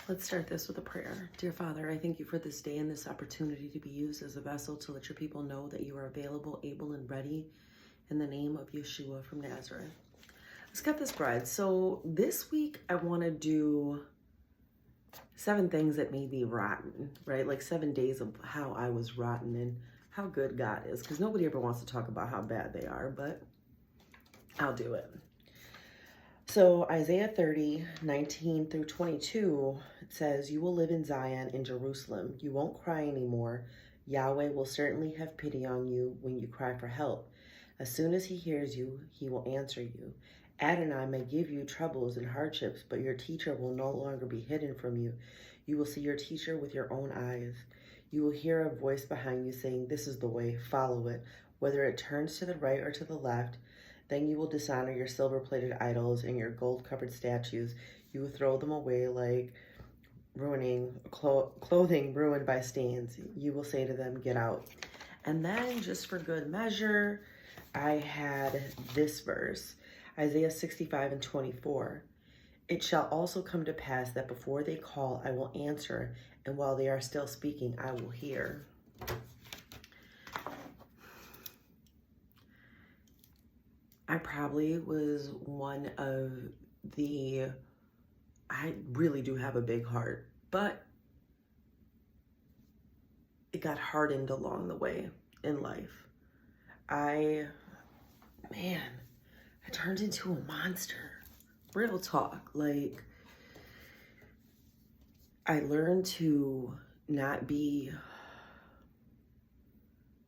Let's start this with a prayer. Dear Father, I thank you for this day and this opportunity to be used as a vessel to let your people know that you are available, able, and ready in the name of Yeshua from Nazareth. Let's get this bread. So this week I want to do 7 things that may be rotten, right? Like 7 days of how I was rotten and how good God is. Because nobody ever wants to talk about how bad they are, but I'll do it. So Isaiah 30, 19 through 22, it says, "You will live in Zion, in Jerusalem. You won't cry anymore. Yahweh will certainly have pity on you when you cry for help. As soon as he hears you, he will answer you. Adonai may give you troubles and hardships, but your teacher will no longer be hidden from you. You will see your teacher with your own eyes. You will hear a voice behind you saying, 'This is the way, follow it,' whether it turns to the right or to the left. Then you will dishonor your silver-plated idols and your gold-covered statues. You will throw them away like clothing ruined by stains. You will say to them, 'Get out.'" And then, just for good measure, I had this verse, Isaiah 65 and 24. "It shall also come to pass that before they call, I will answer, and while they are still speaking, I will hear." I probably was one of I really do have a big heart, but it got hardened along the way in life. I turned into a monster. Real talk. Like, I learned to not be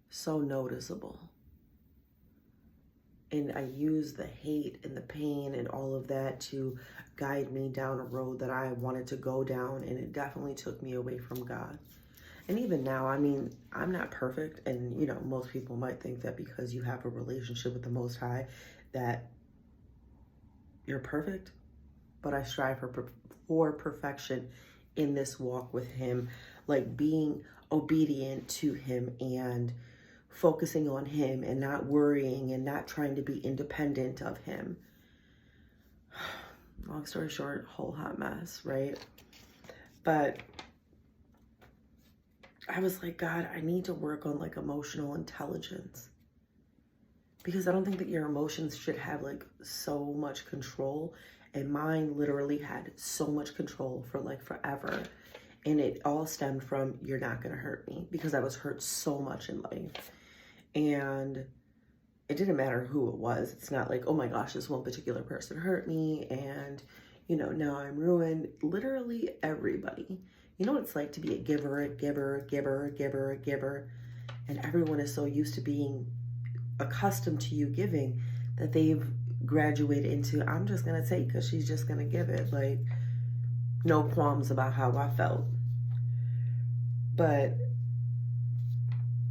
so noticeable. And I used the hate and the pain and all of that to guide me down a road that I wanted to go down. And it definitely took me away from God. And even now, I mean, I'm not perfect. And, you know, most people might think that because you have a relationship with the Most High, that you're perfect. But I strive for perfection in this walk with Him, like being obedient to Him and focusing on Him and not worrying and not trying to be independent of Him. Long story short, whole hot mess, right? But I was like, God, I need to work on like emotional intelligence, because I don't think that your emotions should have like so much control. And mine literally had so much control for like forever. And it all stemmed from, you're not going to hurt me, because I was hurt so much in life. And it didn't matter who it was. It's not like, oh my gosh, this one particular person hurt me and, you know, now I'm ruined. Literally everybody. You know what it's like to be a giver, a giver, a giver, a giver, a giver. And everyone is so used to being accustomed to you giving that they've graduated into, I'm just going to take because she's just going to give it. Like, no qualms about how I felt. But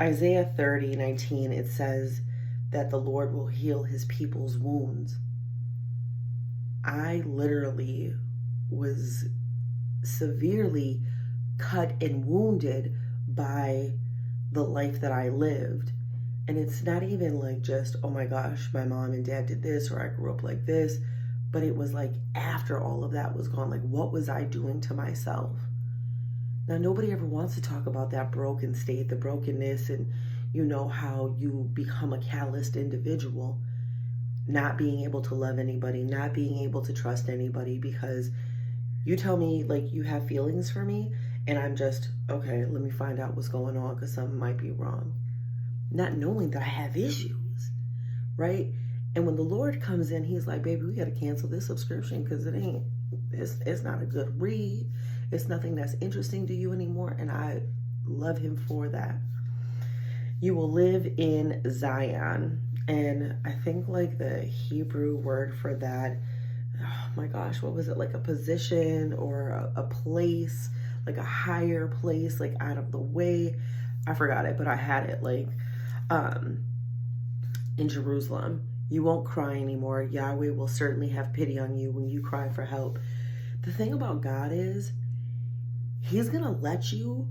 Isaiah 30, 19, it says that the Lord will heal His people's wounds. I literally was severely cut and wounded by the life that I lived. And it's not even like just, oh my gosh, my mom and dad did this, or I grew up like this. But it was like after all of that was gone, like what was I doing to myself? Now, nobody ever wants to talk about that broken state, the brokenness, and you know how you become a calloused individual, not being able to love anybody, not being able to trust anybody, because you tell me like you have feelings for me and I'm just, okay, let me find out what's going on because something might be wrong. Not knowing that I have issues, right? And when the Lord comes in, He's like, baby, we got to cancel this subscription because it's not a good read. It's nothing that's interesting to you anymore. And I love Him for that. You will live in Zion. And I think like the Hebrew word for that, oh my gosh, what was it? Like a position or a place, like a higher place, like out of the way. I forgot it, but I had it like in Jerusalem. You won't cry anymore. Yahweh will certainly have pity on you when you cry for help. The thing about God is, He's going to let you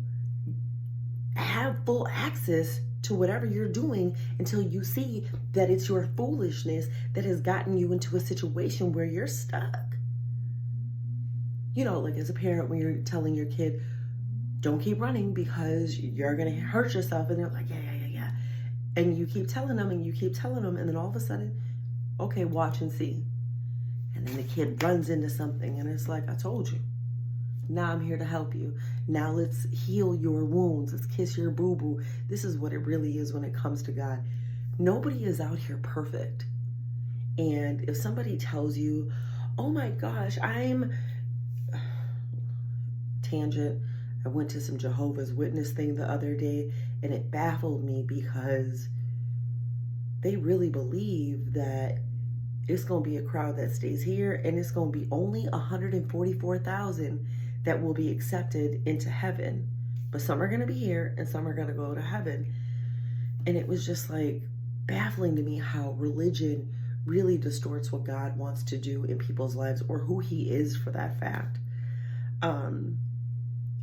have full access to whatever you're doing until you see that it's your foolishness that has gotten you into a situation where you're stuck. You know, like as a parent, when you're telling your kid, don't keep running because you're going to hurt yourself. And they're like, yeah. And you keep telling them and you keep telling them. And then all of a sudden, okay, watch and see. And then the kid runs into something and it's like, I told you. Now I'm here to help you. Now let's heal your wounds. Let's kiss your boo-boo. This is what it really is when it comes to God. Nobody is out here perfect. And if somebody tells you, oh my gosh, tangent. I went to some Jehovah's Witness thing the other day and it baffled me because they really believe that it's going to be a crowd that stays here and it's going to be only 144,000 that will be accepted into heaven. But some are going to be here and some are going to go to heaven. And it was just like baffling to me how religion really distorts what God wants to do in people's lives, or who he is for that fact.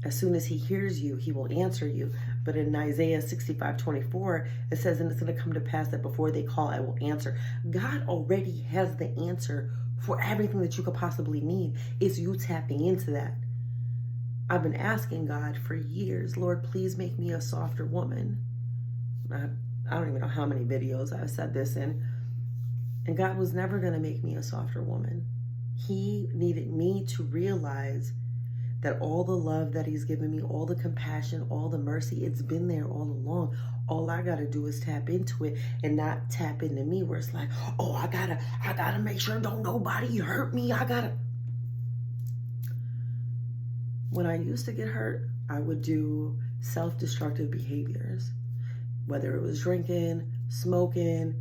As soon as he hears you, he will answer you. But in Isaiah 65:24, it says, and it's going to come to pass that before they call, I will answer. God already has the answer for everything that you could possibly need. It's you tapping into that. I've been asking God for years, Lord, please make me a softer woman. I don't even know how many videos I've said this in. And God was never going to make me a softer woman. He needed me to realize that all the love that he's given me, all the compassion, all the mercy, it's been there all along. All I gotta do is tap into it and not tap into me where it's like, oh, I gotta make sure don't nobody hurt me. When I used to get hurt, I would do self-destructive behaviors, whether it was drinking, smoking,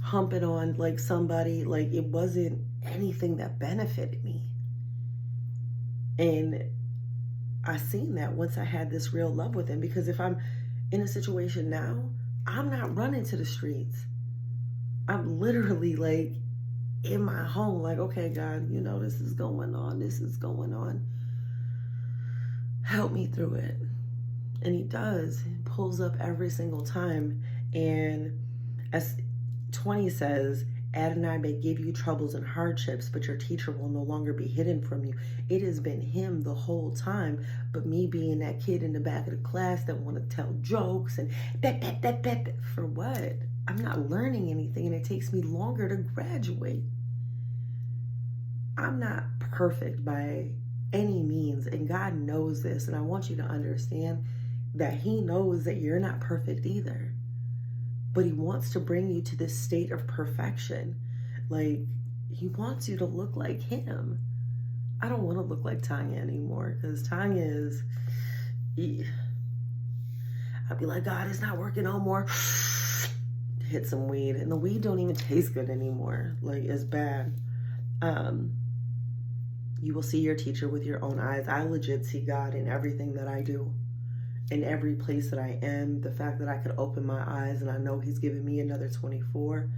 humping on like somebody. Like, it wasn't anything that benefited me. And I seen that once I had this real love with him, because if I'm in a situation now, I'm not running to the streets. I'm literally like in my home, like, okay, God, you know, this is going on. Help me through it. And he does. He pulls up every single time. And as 20 says, Adonai may give you troubles and hardships, but your teacher will no longer be hidden from you. It has been him the whole time, but me being that kid in the back of the class that want to tell jokes and that, for what? I'm not learning anything, and it takes me longer to graduate. I'm not perfect by any means, and God knows this, and I want you to understand that he knows that you're not perfect either. But he wants to bring you to this state of perfection. Like, he wants you to look like him. I don't want to look like Tanya anymore, because Tanya is, I'd be like, God, it's not working no more. Hit some weed, and the weed don't even taste good anymore. Like, it's bad. You will see your teacher with your own eyes. I legit see God in everything that I do. In every place that I am, the fact that I could open my eyes and I know he's giving me another 24,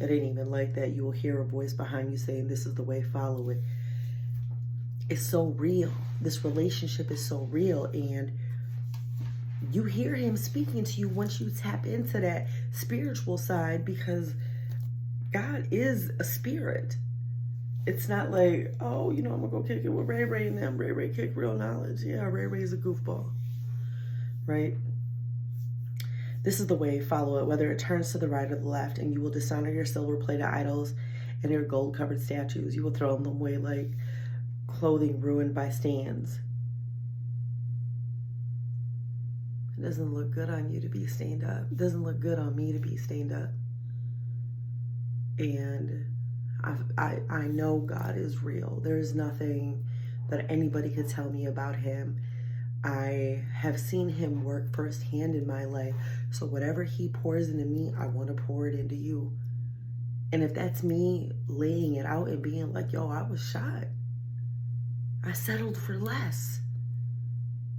it ain't even like that. You will hear a voice behind you saying, this is the way, follow it. It's so real. This relationship is so real, and you hear him speaking to you once you tap into that spiritual side, because God is a spirit. It's not like, oh, you know, I'm gonna go kick it with Ray Ray and them. Ray Ray kick real knowledge. Yeah, Ray Ray is a goofball. Right? This is the way, follow it, whether it turns to the right or the left, and you will dishonor your silver-plated idols and your gold-covered statues. You will throw them away like clothing ruined by stains. It doesn't look good on you to be stained up. It doesn't look good on me to be stained up. And I know God is real. There is nothing that anybody could tell me about him. I have seen him work firsthand in my life. So whatever he pours into me, I want to pour it into you. And if that's me laying it out and being like, yo, I was shot. I settled for less.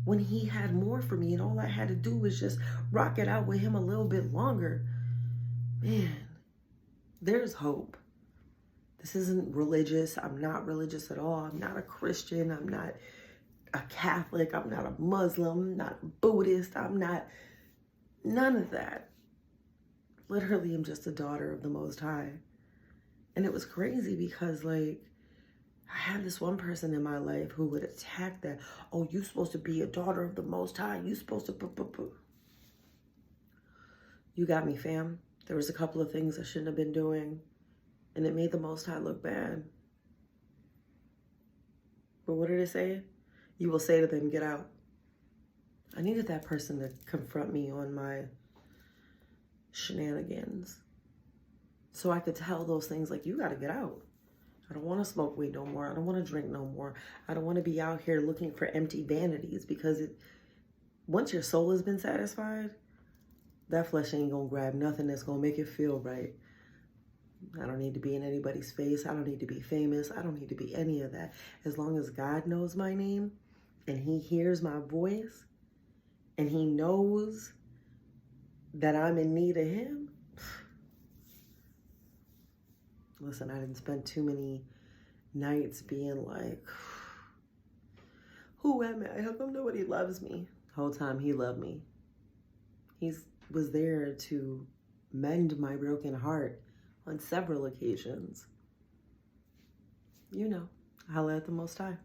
When he had more for me, and all I had to do was just rock it out with him a little bit longer. Man, there's hope. This isn't religious. I'm not religious at all. I'm not a Christian. I'm not a Catholic, I'm not a Muslim, not a Buddhist, I'm not none of that. Literally, I'm just a daughter of the Most High. And it was crazy because, like, I had this one person in my life who would attack that. Oh, you supposed to be a daughter of the Most High. You supposed to. You got me, fam. There was a couple of things I shouldn't have been doing, and it made the Most High look bad. But what did it say? You will say to them, get out. I needed that person to confront me on my shenanigans, so I could tell those things like, you got to get out. I don't want to smoke weed no more. I don't want to drink no more. I don't want to be out here looking for empty vanities, because once your soul has been satisfied, that flesh ain't going to grab nothing that's going to make it feel right. I don't need to be in anybody's face. I don't need to be famous. I don't need to be any of that. As long as God knows my name and he hears my voice and he knows that I'm in need of him. Listen, I didn't spend too many nights being like, who am I? How come nobody loves me? The whole time he loved me. He was there to mend my broken heart on several occasions. You know, holla at the Most High.